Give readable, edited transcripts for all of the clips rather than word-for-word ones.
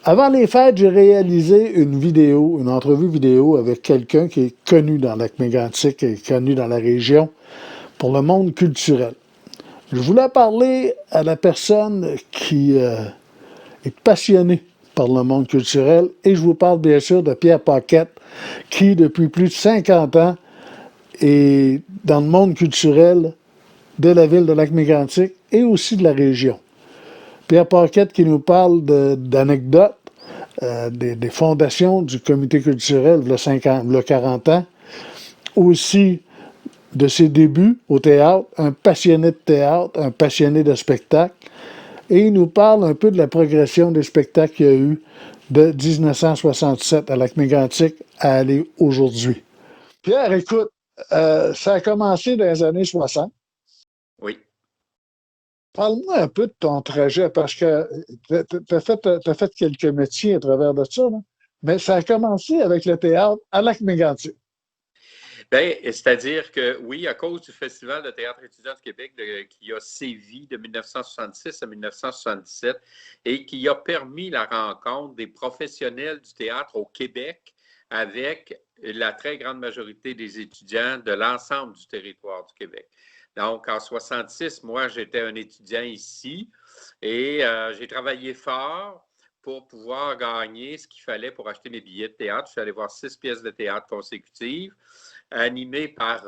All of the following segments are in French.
Avant les fêtes, j'ai réalisé une entrevue vidéo avec quelqu'un qui est connu dans Lac-Mégantic et connu dans la région pour le monde culturel. Je voulais parler à la personne qui est passionnée par le monde culturel et je vous parle bien sûr de Pierre Paquette qui, depuis plus de 50 ans, est dans le monde culturel de la ville de Lac-Mégantic et aussi de la région. Pierre Paquette qui nous parle d'anecdotes, des fondations du comité culturel il y a 40 ans, aussi de ses débuts au théâtre, un passionné de théâtre, un passionné de spectacle, et il nous parle un peu de la progression des spectacles qu'il y a eu de 1967 à Lac-Mégantic à aller aujourd'hui. Pierre, écoute, ça a commencé dans les années 60. Oui. Parle-moi un peu de ton trajet, parce que tu as fait quelques métiers à travers de ça, là. Mais ça a commencé avec le théâtre à Lac-Mégantic. Bien, c'est-à-dire que oui, à cause du Festival de théâtre étudiant du Québec qui a sévi de 1966 à 1977 et qui a permis la rencontre des professionnels du théâtre au Québec avec la très grande majorité des étudiants de l'ensemble du territoire du Québec. Donc, en 66, moi, j'étais un étudiant ici et j'ai travaillé fort pour pouvoir gagner ce qu'il fallait pour acheter mes billets de théâtre. Je suis allé voir 6 pièces de théâtre consécutives, animées par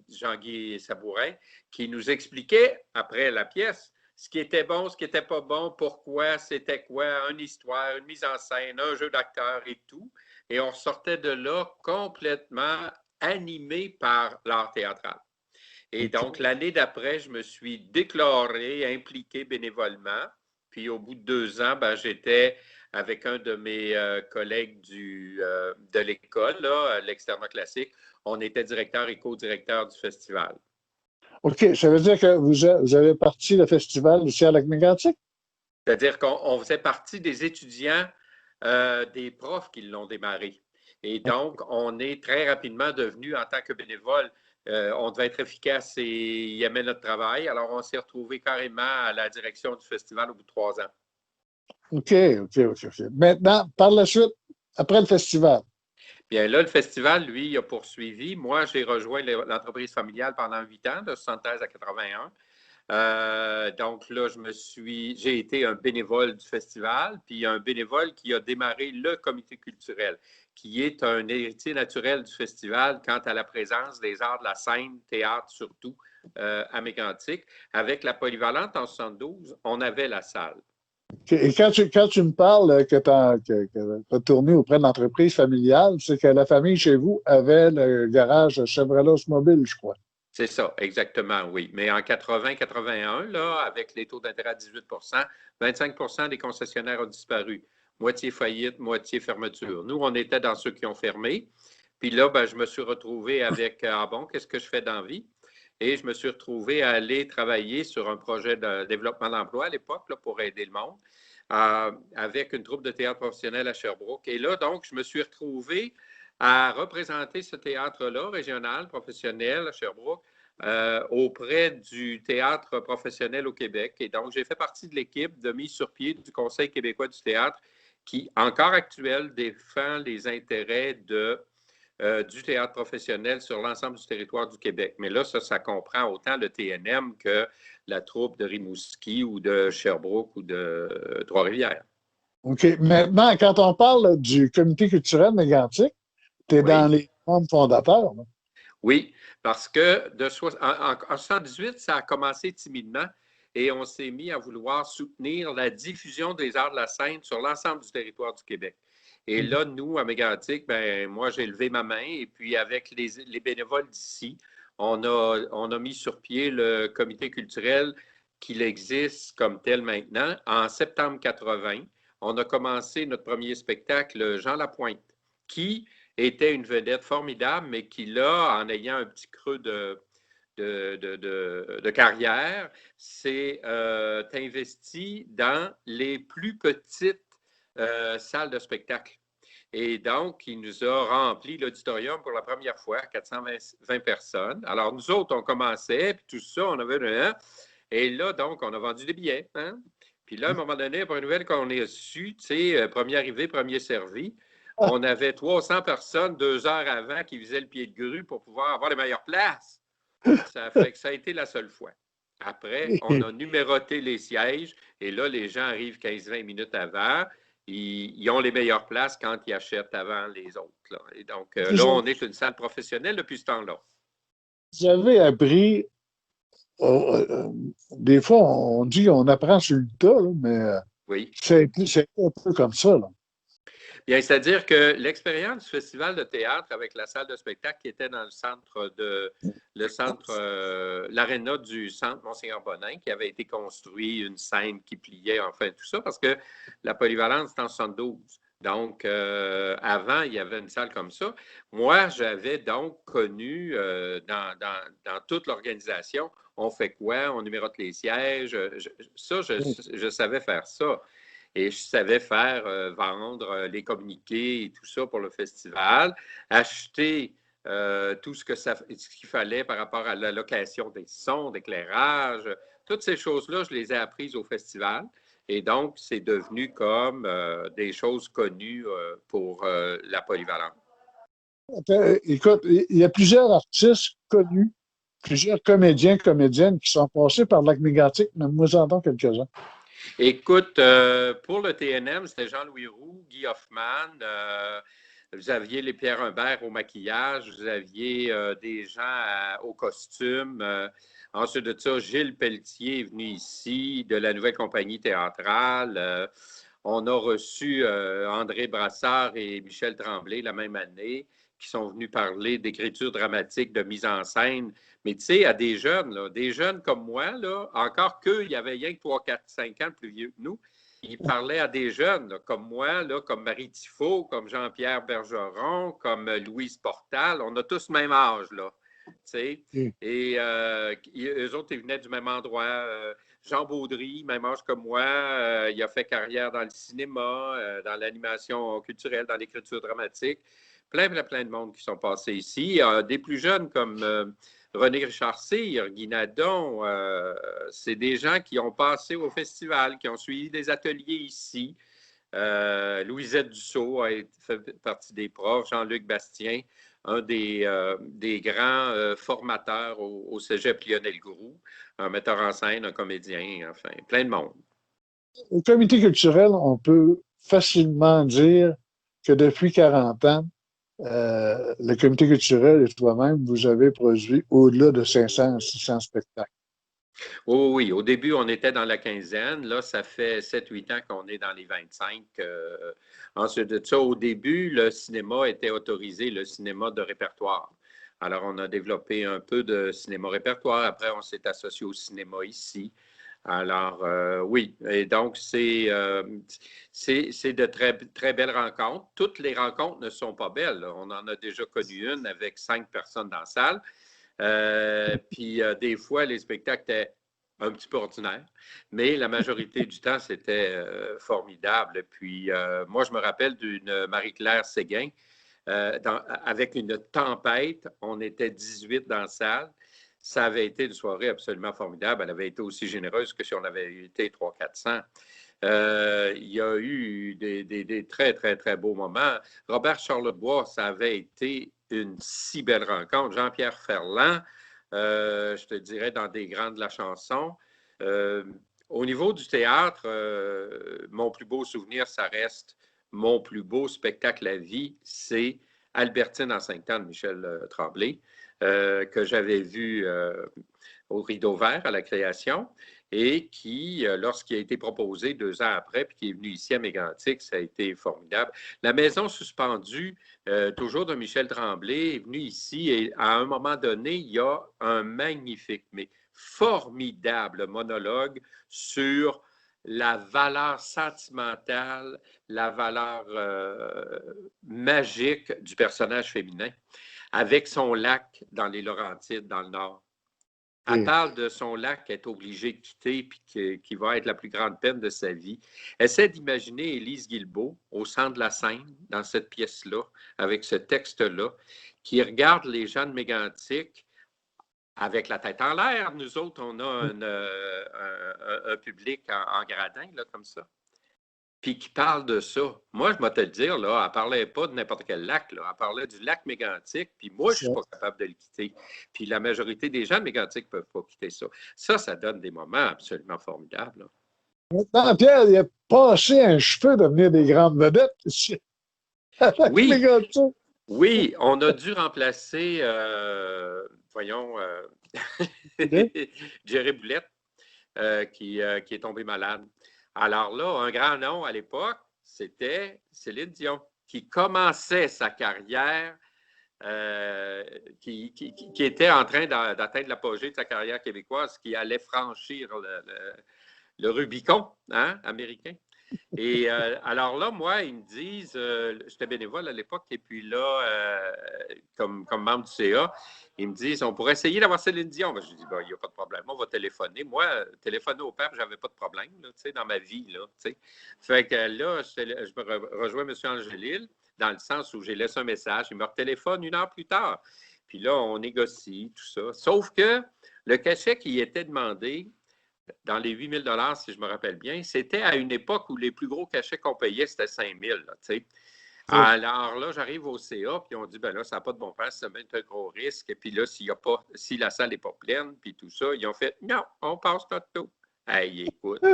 Jean-Guy Sabourin, qui nous expliquait, après la pièce, ce qui était bon, ce qui n'était pas bon, pourquoi, c'était quoi, une histoire, une mise en scène, un jeu d'acteur et tout. Et on sortait de là complètement animé par l'art théâtral. Et donc, l'année d'après, je me suis déclaré, impliqué bénévolement. Puis, au bout de 2 ans, ben, j'étais avec un de mes collègues de l'école, là, l'externat classique. On était directeur et co-directeur du festival. OK, ça veut dire que vous avez parti le festival ici à Lac-Mégantic? C'est-à-dire qu'on faisait partie des étudiants, des profs qui l'ont démarré. Et donc, on est très rapidement devenu, en tant que bénévole, on devait être efficace et y aimer notre travail. Alors, on s'est retrouvé carrément à la direction du festival au bout de 3 ans. OK, OK, OK, OK. Maintenant, par la suite, après le festival. Bien là, le festival, lui, il a poursuivi. Moi, j'ai rejoint l'entreprise familiale pendant 8 ans, de 73 à 81. Donc là, j'ai été un bénévole du festival, puis un bénévole qui a démarré le comité culturel, qui est un héritier naturel du festival quant à la présence des arts de la scène, théâtre surtout, à Mégantic. Avec la polyvalente en 72, on avait la salle. OK. Et quand tu me parles que tu as tourné auprès de l'entreprise familiale, c'est que la famille chez vous avait le garage Chevrolet Mobile, je crois. C'est ça, exactement, oui. Mais en 80-81, là, avec les taux d'intérêt à 18 25 des concessionnaires ont disparu. Moitié faillite, moitié fermeture. Nous, on était dans ceux qui ont fermé. Puis là, ben, je me suis retrouvé avec, ah bon, qu'est-ce que je fais dans la vie? Et je me suis retrouvé à aller travailler sur un projet de développement d'emploi à l'époque là, pour aider le monde, avec une troupe de théâtre professionnel à Sherbrooke. Et là, donc, je me suis retrouvé à représenter ce théâtre-là, régional, professionnel à Sherbrooke, auprès du théâtre professionnel au Québec. Et donc, j'ai fait partie de l'équipe de mise sur pied du Conseil québécois du théâtre qui, encore actuel, défend les intérêts du théâtre professionnel sur l'ensemble du territoire du Québec. Mais là, ça comprend autant le TNM que la troupe de Rimouski ou de Sherbrooke ou de Trois-Rivières. OK. Maintenant, quand on parle du comité culturel mégantic, tu es dans Oui. les membres fondateurs, là. Oui, parce que en 78, ça a commencé timidement et on s'est mis à vouloir soutenir la diffusion des arts de la scène sur l'ensemble du territoire du Québec. Et là, nous, à Mégantic, ben, moi, j'ai levé ma main et puis avec les bénévoles d'ici, on a mis sur pied le comité culturel qu'il existe comme tel maintenant. En septembre 80, on a commencé notre premier spectacle, Jean Lapointe, qui était une vedette formidable, mais qui, là, en ayant un petit creux de carrière, s'est investi dans les plus petites salles de spectacle. Et donc, il nous a rempli l'auditorium pour la première fois, 420 personnes. Alors, nous autres, on commençait, puis tout ça, on avait... Et là, donc, on a vendu des billets, hein? Puis là, à un moment donné, après une nouvelle qu'on est su, tu sais, premier arrivé, premier servi, on avait 300 personnes 2 heures avant qui faisaient le pied de grue pour pouvoir avoir les meilleures places. Ça fait que ça a été la seule fois. Après, on a numéroté les sièges et là, les gens arrivent 15-20 minutes avant. Ils ont les meilleures places quand ils achètent avant les autres. Là. Et donc, là, on est une salle professionnelle depuis ce temps-là. Vous avez appris, des fois, on dit qu'on apprend sur le tas, là, mais Oui. c'est un peu comme ça. Là. Bien, c'est-à-dire que l'expérience du festival de théâtre avec la salle de spectacle qui était dans l'aréna du centre Monseigneur Bonin, qui avait été construit, une scène qui pliait, enfin, tout ça, parce que la polyvalence est en 72. Donc, avant, il y avait une salle comme ça. Moi, j'avais donc connu dans toute l'organisation, on fait quoi? On numérote les sièges. Je savais faire ça. Et je savais faire vendre les communiqués et tout ça pour le festival, acheter tout ce qu'il fallait par rapport à la location des sons, d'éclairage. Toutes ces choses-là, je les ai apprises au festival. Et donc, c'est devenu comme des choses connues pour la polyvalence. Écoute, il y a plusieurs artistes connus, plusieurs comédiens, comédiennes qui sont passés par Lac Mégantic, mais moi, j'en entends quelques-uns. Écoute, pour le TNM, c'était Jean-Louis Roux, Guy Hoffman, vous aviez les Pierre Humbert au maquillage, vous aviez des gens au costume. Ensuite de ça, Gilles Pelletier est venu ici de la nouvelle compagnie théâtrale. On a reçu André Brassard et Michel Tremblay la même année, qui sont venus parler d'écriture dramatique, de mise en scène. Mais tu sais, à des jeunes, là, des jeunes comme moi, là, encore qu'eux, il y avait rien que 3, 4, 5 ans plus vieux que nous, ils parlaient à des jeunes là, comme moi, là, comme Marie Tifo, comme Jean-Pierre Bergeron, comme Louise Portal. On a tous le même âge, là. Tu sais. Et eux autres, ils venaient du même endroit. Jean Baudry, même âge que moi, il a fait carrière dans le cinéma, dans l'animation culturelle, dans l'écriture dramatique. Plein de monde qui sont passés ici. Des plus jeunes comme René Richard Cyr, Guy Nadon, c'est des gens qui ont passé au festival, qui ont suivi des ateliers ici. Louisette Dussault a fait partie des profs, Jean-Luc Bastien, un des grands formateurs au Cégep Lionel Groux, un metteur en scène, un comédien, enfin, plein de monde. Au comité culturel, on peut facilement dire que depuis 40 ans, le comité culturel et toi-même, vous avez produit au-delà de 500 à 600 spectacles. Oh, oui, au début, on était dans la quinzaine. Là, ça fait 7-8 ans qu'on est dans les 25. Ensuite de ça, au début, le cinéma était autorisé, le cinéma de répertoire. Alors, on a développé un peu de cinéma répertoire. Après, on s'est associé au cinéma ici. Alors, oui. Et donc, c'est de très, très belles rencontres. Toutes les rencontres ne sont pas belles. On en a déjà connu une avec 5 personnes dans la salle. Puis des fois, les spectacles étaient un petit peu ordinaires, mais la majorité du temps, c'était formidable. Puis moi, je me rappelle d'une Marie-Claire Séguin avec une tempête. On était 18 dans la salle. Ça avait été une soirée absolument formidable. Elle avait été aussi généreuse que si on avait été 300-400. Il y a eu des très, très, très beaux moments. Robert Charlebois, ça avait été une si belle rencontre. Jean-Pierre Ferland, je te dirais, dans des grands de la chanson. Euh, Au niveau du théâtre, mon plus beau souvenir, ça reste mon plus beau spectacle à vie, c'est Albertine en 5 temps de Michel Tremblay, que j'avais vu au Rideau Vert à la création et qui, lorsqu'il a été proposé 2 ans après, puis qui est venu ici à Mégantic, ça a été formidable. La Maison suspendue, toujours de Michel Tremblay, est venue ici et à un moment donné, il y a un magnifique, mais formidable monologue sur la valeur sentimentale, la valeur magique du personnage féminin, avec son lac dans les Laurentides, dans le Nord. Elle parle de son lac qu'elle est obligée de quitter puis qui va être la plus grande peine de sa vie. Essaie d'imaginer Élise Guilbeault au centre de la scène, dans cette pièce-là, avec ce texte-là, qui regarde les gens de Mégantic Avec la tête en l'air, nous autres, on a un public en gradin, là, comme ça. Puis qui parle de ça. Moi, je vais te le dire, là, elle ne parlait pas de n'importe quel lac, là. Elle parlait du lac Mégantic, puis moi, je ne suis pas capable de le quitter. Puis la majorité des gens de Mégantic ne peuvent pas quitter ça. Ça donne des moments absolument formidables, là. Maintenant, Pierre, il a passé un cheveu devenir des grandes vedettes ici. Oui, oui, on a dû remplacer, voyons, Jerry Boulette, qui est tombé malade. Alors là, un grand nom à l'époque, c'était Céline Dion, qui commençait sa carrière, qui était en train d'atteindre l'apogée de sa carrière québécoise, qui allait franchir le Rubicon, hein, américain. Et alors là, moi, ils me disent, j'étais bénévole à l'époque, et puis là, comme membre du CA, ils me disent, on pourrait essayer d'avoir Céline Dion. Ben, je dis, il n'y a pas de problème, on va téléphoner. Moi, téléphoner au père, je n'avais pas de problème là, dans ma vie. Là, fait que là, je me rejoins M. Angélil, dans le sens où j'ai laissé un message. Il me téléphone 1 heure plus tard. Puis là, on négocie, tout ça. Sauf que le cachet qui était demandé, dans les 8 000 si je me rappelle bien, c'était à une époque où les plus gros cachets qu'on payait, c'était 5 000. Alors là, j'arrive au CA, puis on dit, ben là, ça n'a pas de bon sens, ça met un gros risque. Et puis là, si la salle n'est pas pleine, puis tout ça, ils ont fait, non, on passe notre taux. Hey, écoute,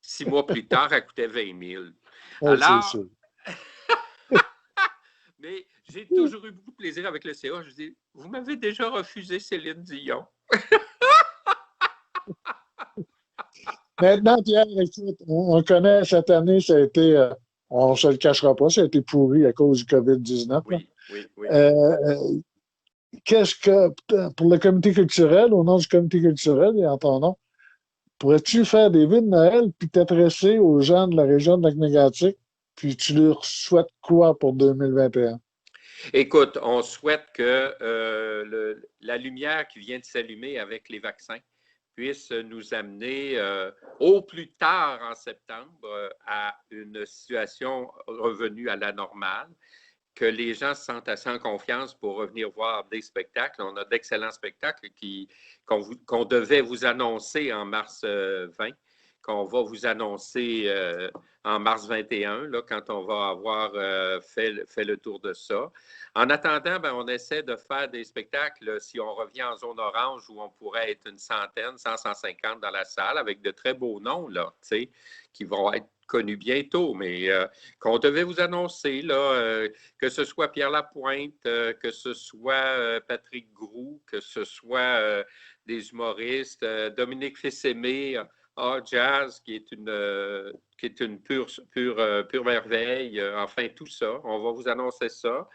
6 mois plus tard, elle coûtait 20 000. Alors, mais j'ai toujours eu beaucoup de plaisir avec le CA. Je dis, vous m'avez déjà refusé Céline Dion. Maintenant, Pierre, écoute, on connaît cette année, ça a été, on ne se le cachera pas, ça a été pourri à cause du COVID-19. Oui. Qu'est-ce que, pour le comité culturel, au nom du comité culturel et en ton nom, pourrais-tu faire des vœux de Noël puis t'adresser aux gens de la région de Lac-Mégantic, puis tu leur souhaites quoi pour 2021? Écoute, on souhaite que la lumière qui vient de s'allumer avec les vaccins puisse nous amener au plus tard en septembre à une situation revenue à la normale, que les gens se sentent assez en confiance pour revenir voir des spectacles. On a d'excellents spectacles qu'on devait vous annoncer en mars 20, qu'on va vous annoncer en mars 21, là, quand on va avoir fait le tour de ça. En attendant, on essaie de faire des spectacles, si on revient en zone orange, où on pourrait être une centaine, 100, 150 dans la salle, avec de très beaux noms, là, qui vont être connus bientôt, mais qu'on devait vous annoncer, là, que ce soit Pierre Lapointe, que ce soit Patrick Groux, que ce soit des humoristes, Dominique Fils-Aimé, Jazz, qui est une pure merveille, enfin tout ça. On va vous annoncer ça.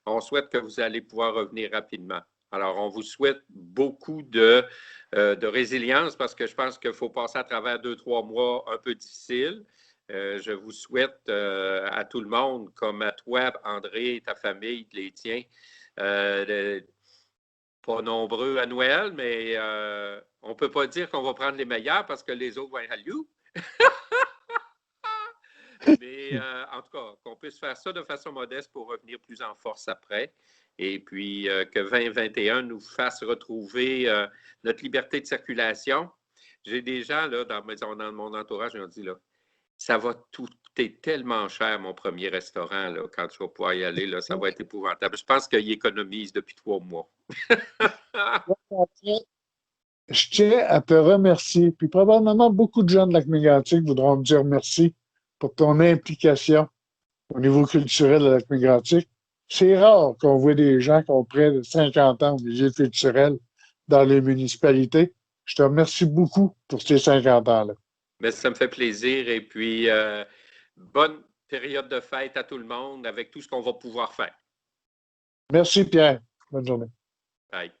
On souhaite que vous allez pouvoir revenir rapidement. Alors, on vous souhaite beaucoup de résilience parce que je pense qu'il faut passer à travers 2-3 mois un peu difficiles. Je vous souhaite à tout le monde, comme à toi, André, ta famille, les tiens, pas nombreux à Noël, mais on ne peut pas dire qu'on va prendre les meilleurs parce que les autres vont être à you. Mais en tout cas, qu'on puisse faire ça de façon modeste pour revenir plus en force après. Et puis que 2021 nous fasse retrouver notre liberté de circulation. J'ai des gens là, dans mon entourage qui ont dit là, ça va coûter tellement cher, mon premier restaurant, là, quand tu vas pouvoir y aller, là, ça va être épouvantable. Je pense qu'ils économisent depuis 3 mois. Je tiens à te remercier, puis probablement beaucoup de gens de Lac-Mégantic voudront me dire merci pour ton implication au niveau culturel de Lac-Mégantic. C'est rare qu'on voit des gens qui ont près de 50 ans au milieu culturel dans les municipalités. Je te remercie beaucoup pour ces 50 ans-là. Mais ça me fait plaisir. Et puis, bonne période de fête à tout le monde avec tout ce qu'on va pouvoir faire. Merci, Pierre. Bonne journée. Bye.